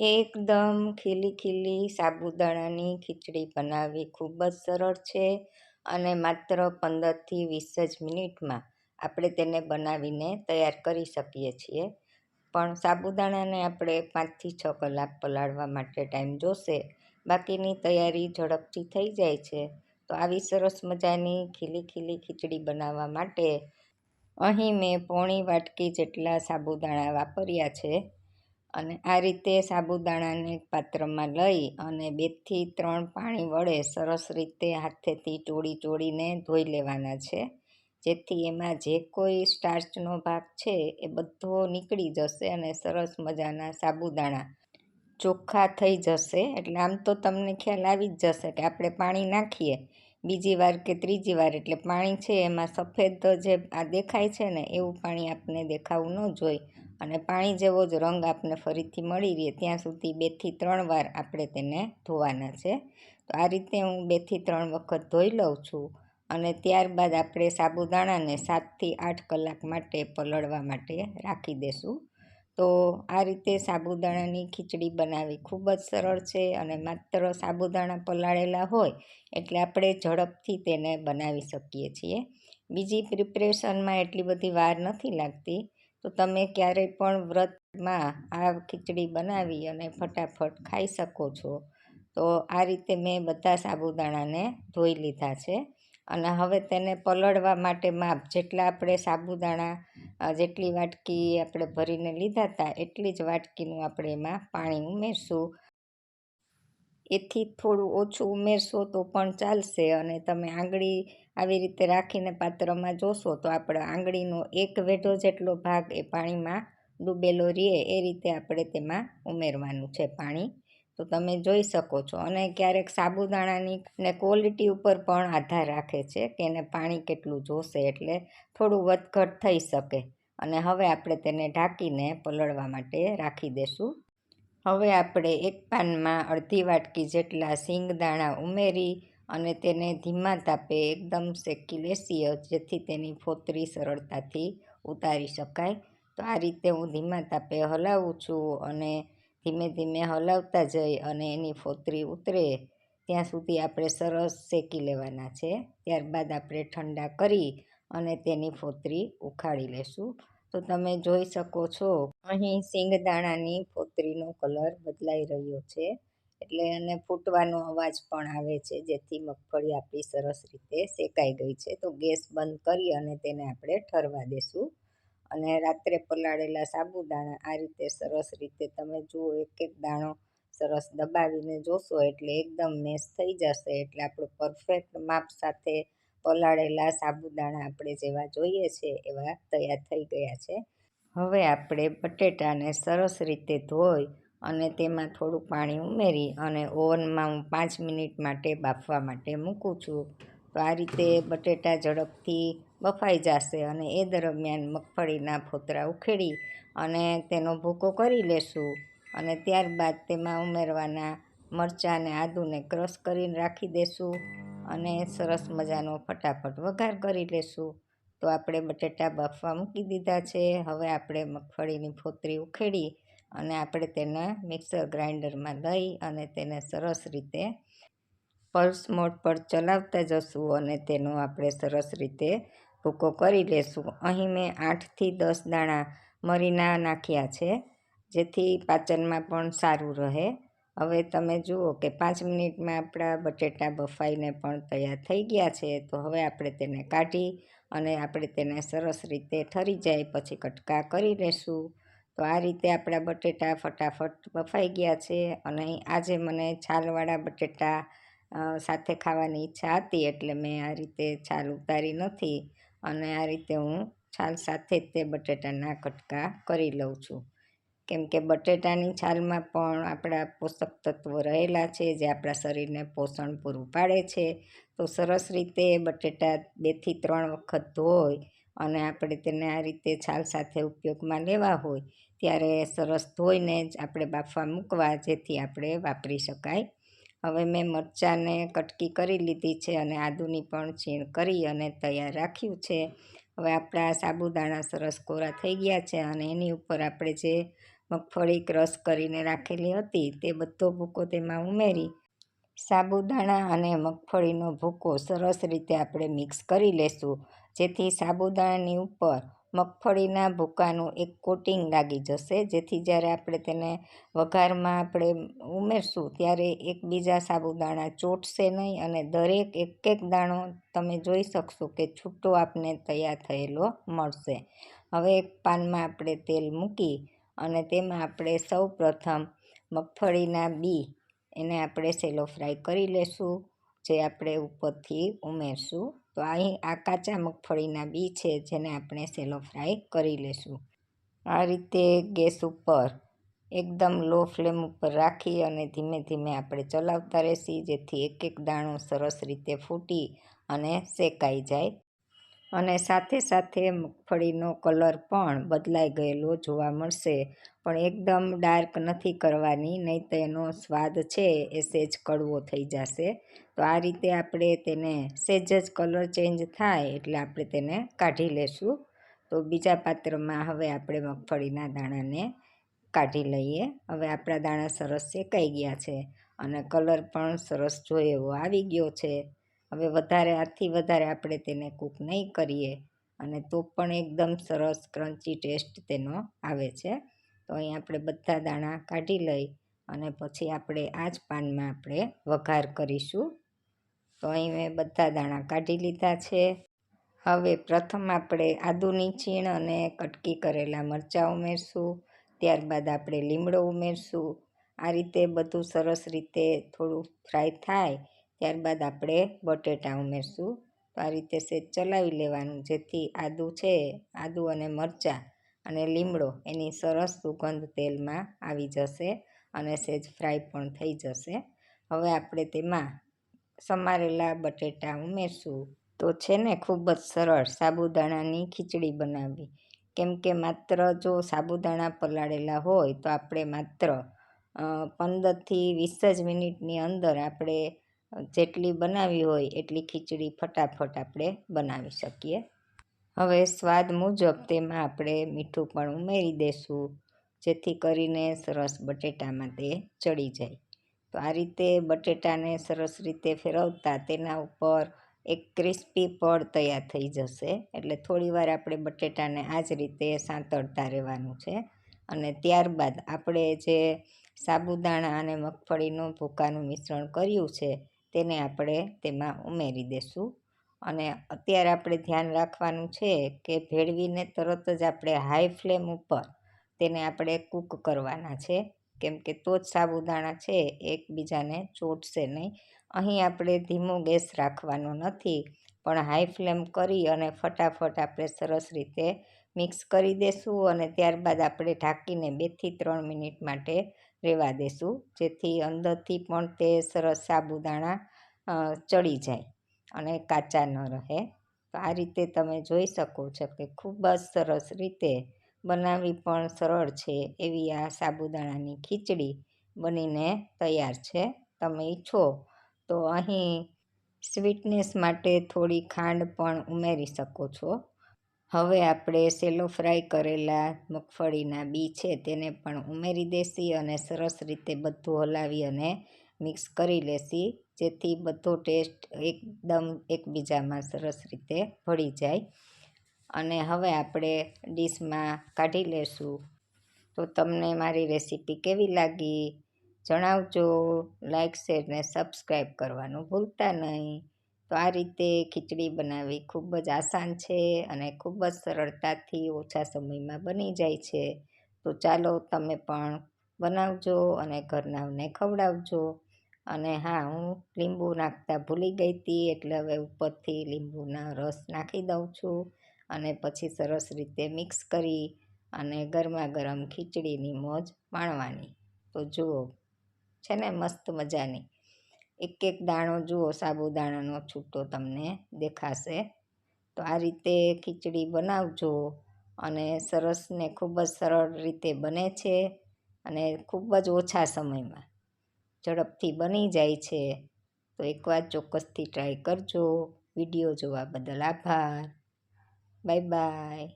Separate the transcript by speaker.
Speaker 1: એકદમ ખીલી ખીલી સાબુદાણાની ખીચડી બનાવવી ખૂબ જ સરળ છે અને માત્ર 15થી 20 જ મિનિટમાં આપણે તેને બનાવીને તૈયાર કરી શકીએ છીએ. પણ સાબુદાણાને આપણે 5થી 6 કલાક પલાળવા માટે ટાઈમ જોશે. બાકીની તૈયારી ઝડપથી થઈ જાય છે. તો આવી સરસ મજાની ખીલી ખીલી ખીચડી બનાવવા માટે અહીં મેં પોણી વાટકી જેટલા સાબુદાણા વાપર્યા છે. અને આ રીતે સાબુદાણાને એક પાત્રમાં લઈ અને 2થી 3 પાણી વડે સરસ રીતે હાથેથી ચોળીને ધોઈ લેવાના છે, જેથી એમાં જે કોઈ સ્ટાર્ચનો ભાગ છે એ બધો નીકળી જશે અને સરસ મજાના સાબુદાણા ચોખ્ખા થઈ જશે. એટલે આમ તો તમને ખ્યાલ આવી જ જશે કે આપણે પાણી નાખીએ બીજી વાર કે ત્રીજી વાર એટલે પાણી છે એમાં સફેદ જે આ દેખાય છે ને એવું પાણી આપણને દેખાવું ન જોઈએ અને પાણી જેવો જ રંગ આપણને ફરીથી મળી રહે ત્યાં સુધી 2થી 3 વાર આપણે તેને ધોવાના છે. તો આ રીતે હું 2થી 3 વખત ધોઈ લઉં છું અને ત્યારબાદ આપણે સાબુદાણાને 7થી 8 કલાક માટે પલળવા માટે રાખી દેશું. તો આ રીતે સાબુદાણાની ખીચડી બનાવવી ખૂબ જ સરળ છે અને માત્ર સાબુદાણા પલાળેલા હોય એટલે આપણે ઝડપથી તેને બનાવી શકીએ છીએ. બીજી પ્રિપરેશનમાં એટલી બધી વાર નથી લાગતી. તો તમે ક્યારેય પણ વ્રતમાં આ ખીચડી બનાવી અને ફટાફટ ખાઈ શકો છો. તો આ રીતે મેં બધા સાબુદાણાને ધોઈ લીધા છે અને હવે તેને પલળવા માટે માપ જેટલા આપણે સાબુદાણા જેટલી વાટકી આપણે ભરીને લીધા હતા એટલી જ વાટકીનું આપણે એમાં પાણી ઉમેરશું. એથી થોડું ઓછું ઉમેરશો તો પણ ચાલશે અને તમે આંગળી આવી રીતે રાખીને પાત્રમાં જોશો તો આપણે આંગળીનો એક વેઢો જેટલો ભાગ એ પાણીમાં ડૂબેલો રહે એ રીતે આપણે તેમાં ઉમેરવાનું છે પાણી. તો તમે જોઈ શકો છો અને ક્યારેક સાબુદાણાની ને ક્વોલિટી ઉપર પણ આધાર રાખે છે કે એને પાણી કેટલું જોશે એટલે થોડું વધઘટ થઈ શકે. અને હવે આપણે તેને ઢાંકીને પલળવા માટે રાખી દેશું. હવે આપણે એક પાનમાં અડધી વાટકી જેટલા સિંગદાણા ઉમેરી અને તેને ધીમા તાપે એકદમ શેકી લેશીએ જેથી તેની ફોતરી સરળતાથી ઉતારી શકાય. તો આ રીતે હું ધીમા તાપે હલાવું છું અને ધીમે ધીમે હલાવતા જઈ અને એની ફોતરી ઉતરે ત્યાં સુધી આપણે સરસ શેકી લેવાના છે. ત્યારબાદ આપણે ઠંડા કરી અને તેની ફોતરી ઉખાડી લેશું. તો તમે જોઈ શકો છો અહીં સિંગદાણાની ફોતરીનો કલર બદલાઈ રહ્યો છે એટલે એને ફૂટવાનો અવાજ પણ આવે છે જેથી મગફળી આપણી સરસ રીતે શેકાઈ ગઈ છે. તો ગેસ બંધ કરી અને તેને આપણે ઠરવા દેશું. અને રાત્રે પલાળેલા સાબુદાણા આ રીતે સરસ રીતે તમે જુઓ એક એક દાણો સરસ દબાવીને જોશો એટલે એકદમ મેશ થઈ જશે એટલે આપણું પરફેક્ટ માપ સાથે પલાળેલા સાબુદાણા આપણે જેવા જોઈએ છે એવા તૈયાર થઈ ગયા છે. હવે આપણે બટેટાને સરસ રીતે ધોઈ અને તેમાં થોડું પાણી ઉમેરી અને ઓવનમાં હું 5 મિનિટ માટે બાફવા માટે મૂકું છું. તો આ રીતે બટેટા ઝડપથી બફાઈ જશે અને એ દરમિયાન મગફળીના ફોતરા ઉખેડી અને તેનો ભૂકો કરી લેશું અને ત્યારબાદ તેમાં ઉમેરવાના મરચાં અને આદુને ક્રશ કરીને રાખી દેશું અને સરસ મજાનો ફટાફટ વઘાર કરી લેશું. તો આપણે બટેટા બાફવા મૂકી દીધા છે. હવે આપણે મગફળીની ફોતરી ઉખેડી અને આપણે તેને મિક્સર ગ્રાઇન્ડરમાં લઈ અને તેને સરસ રીતે પલ્સ મોડ પર ચલાવતા જશું અને તેનો આપણે સરસ રીતે ભૂકો કરી લેશું. અહીં મેં 8થી 10 દાણા મરીના નાખ્યા છે જેથી પાચનમાં પણ સારું રહે. હવે તમે જુઓ કે 5 મિનિટમાં આપણા બટેટા બફાઈને પણ તૈયાર થઈ ગયા છે. તો હવે આપણે તેને કાઢી અને આપણે તેને સરસ રીતે ઠરી જાય પછી કટકા કરી લેશું. તો આ રીતે આપણા બટેટા ફટાફટ બફાઈ ગયા છે અને આજે મને છાલવાળા બટેટા સાથે ખાવાની ઈચ્છા હતી એટલે મેં આ રીતે છાલ ઉતારી નથી અને આ રીતે હું છાલ સાથે જ તે બટેટાના કટકા કરી લઉં છું. કેમ કે બટેટાની છાલમાં પણ આપણા પોષક તત્વો રહેલા છે જે આપણા શરીરને પોષણ પૂરું પાડે છે. તો સરસ રીતે બટેટા 2થી 3 વખત ધોઈ અને આપણે તેને આ રીતે છાલ સાથે ઉપયોગમાં લેવા હોય ત્યારે સરસ ધોઈને જ આપણે બાફવા મૂકવા જેથી આપણે વાપરી શકાય. હવે મેં મરચાંને કટકી કરી લીધી છે અને આદુની પણ છીણ કરી અને તૈયાર રાખ્યું છે. હવે આપણા સાબુદાણા સરસ કોરા થઈ ગયા છે અને એની ઉપર આપણે જે મગફળી ક્રશ કરીને રાખેલી હતી તે બધો ભૂકો તેમાં ઉમેરી સાબુદાણા અને મગફળીનો ભૂકો સરસ રીતે આપણે મિક્સ કરી લેશું, જેથી સાબુદાણાની ઉપર મગફળીના ભૂકાનું એક કોટિંગ લાગી જશે, જેથી જ્યારે આપણે તેને વઘારમાં આપણે ઉમેરશું ત્યારે એકબીજા સાબુદાણા ચોટશે નહીં અને દરેક એક દાણો તમે જોઈ શકશો કે છૂટો આપને તૈયાર થયેલો મળશે. હવે એક પાનમાં આપણે તેલ મૂકી અને તેમાં આપણે સૌ પ્રથમ મગફળીના બી એને આપણે સેલો ફ્રાય કરી લેશું, જે આપણે ઉપરથી ઉમેરશું. તો અહીં આ કાચા મગફળીના બી છે જેને આપણે સેલો ફ્રાય કરી લેશું. આ રીતે ગેસ ઉપર એકદમ લો ફ્લેમ ઉપર રાખી અને ધીમે ધીમે આપણે ચલાવતા રહેશી, જેથી એક દાણો સરસ રીતે ફૂટી અને શેકાઈ જાય અને સાથે સાથે મગફળીનો કલર પણ બદલાઈ ગયેલો જોવા મળશે. પણ એકદમ ડાર્ક નથી કરવાની, નહીં તો એનો સ્વાદ છે એ સહેજ કડવો થઈ જશે. તો આ રીતે આપણે તેને સહેજ જ કલર ચેન્જ થાય એટલે આપણે તેને કાઢી લેશું. તો બીજા પાત્રમાં હવે આપણે મગફળીના દાણાને કાઢી લઈએ. હવે આપણા દાણા સરસ શેકાઈ ગયા છે અને કલર પણ સરસ જોઈએ એવો આવી ગયો છે. હવે આથી વધારે આપણે તેને કૂક નહીં કરીએ અને તો પણ એકદમ સરસ ક્રન્ચી ટેસ્ટ તેનો આવે છે. તો અહીં આપણે બધા દાણા કાઢી લઈ અને પછી આપણે આ જ પાનમાં આપણે વઘાર કરીશું. તો અહીં મેં બધા દાણા કાઢી લીધા છે. હવે પ્રથમ આપણે આદુની છીણ અને કટકી કરેલા મરચાં ઉમેરશું, ત્યારબાદ આપણે લીમડો ઉમેરશું. આ રીતે બધું સરસ રીતે થોડું ફ્રાય થાય ત્યારબાદ આપણે બટેટા ઉમેરશું. તો આ રીતે સહેજ ચલાવી લેવાનું, જેથી આદુ અને મરચાં અને લીમડો એની સરસ સુગંધ તેલમાં આવી જશે અને સહેજ ફ્રાય પણ થઈ જશે. હવે આપણે તેમાં સમારેલા બટેટા ઉમેરશું. તો છે ને ખૂબ જ સરળ સાબુદાણાની ખીચડી બનાવવી, કેમ કે માત્ર જો સાબુદાણા પલાળેલા હોય તો આપણે માત્ર 15થી 20 જ મિનિટની અંદર આપણે જેટલી બનાવી હોય એટલી ખીચડી ફટાફટ આપણે બનાવી શકીએ. હવે સ્વાદ મુજબ તેમાં આપણે મીઠું પણ ઉમેરી દઈશું, જેથી કરીને સરસ બટેટામાં તે ચડી જાય. તો આ રીતે બટેટાને સરસ રીતે ફેરવતા તેના ઉપર એક ક્રિસ્પી પડ તૈયાર થઈ જશે. એટલે થોડીવાર આપણે બટેટાને આ જ રીતે સાંતળતા રહેવાનું છે અને ત્યારબાદ આપણે જે સાબુદાણા અને મગફળીનું ભૂકાનું મિશ્રણ કર્યું છે તેને આપણે તેમાં ઉમેરી દઈશું. અને અત્યારે આપણે ધ્યાન રાખવાનું છે કે ભેળવીને તરત જ આપણે હાઈ ફ્લેમ ઉપર તેને આપણે કૂક કરવાના છે, કેમ કે તો જ સાબુદાણા છે એકબીજાને ચોટશે નહીં. અહીં આપણે ધીમો ગેસ રાખવાનો નથી, પણ હાઈ ફ્લેમ કરી અને ફટાફટ આપણે સરસ રીતે મિક્સ કરી દઈશું અને ત્યારબાદ આપણે ઢાંકીને 2થી 3 મિનિટ માટે રહેવા દઈશું, જેથી અંદરથી પણ તે સરસ સાબુદાણા ચડી જાય અને કાચા ન રહે. તો આ રીતે તમે જોઈ શકો છો કે ખૂબ જ સરસ રીતે બનાવવી પણ સરળ છે એવી આ સાબુદાણાની ખીચડી બનીને તૈયાર છે. તમે ઈચ્છો તો અહીં સ્વીટનેસ માટે થોડી ખાંડ પણ ઉમેરી શકો છો. હવે આપણે સેલો ફ્રાય કરેલા મગફળીના બી છે તેને પણ ઉમેરી દેશી અને સરસ રીતે બધું હલાવી અને મિક્સ કરી લેશી, જેથી બધો ટેસ્ટ એકદમ એકબીજામાં સરસ રીતે ભળી જાય. અને હવે આપણે ડીશમાં કાઢી લેશું. તો તમને મારી રેસીપી કેવી લાગી જણાવજો. લાઈક, શેર ને સબસ્ક્રાઈબ કરવાનું ભૂલતા નહીં. તો આ રીતે ખીચડી બનાવવી ખૂબ જ આસાન છે અને ખૂબ જ સરળતાથી ઓછા સમયમાં બની જાય છે. તો ચાલો તમે પણ બનાવજો અને ઘરનાઓને ખવડાવજો. અને હા, હું લીંબુ નાખતા ભૂલી ગઈ હતી, એટલે હવે ઉપરથી લીંબુના રસ નાખી દઉં છું અને પછી સરસ રીતે મિક્સ કરી અને ગરમા ગરમ ખીચડીની મોજ માણવાની. તો જુઓ છે ને મસ્ત મજાની એક દાણો જુઓ સાબુદાણાનો છૂટો તમને દેખાશે. તો આ રીતે ખીચડી બનાવજો અને સરસ ને ખૂબ જ સરળ રીતે બને છે અને ખૂબ જ ઓછા સમયમાં ઝડપથી બની જાય છે. તો એકવાર ચોક્કસથી ટ્રાય કરજો. વિડીયો જોવા બદલ આભાર. Bye bye.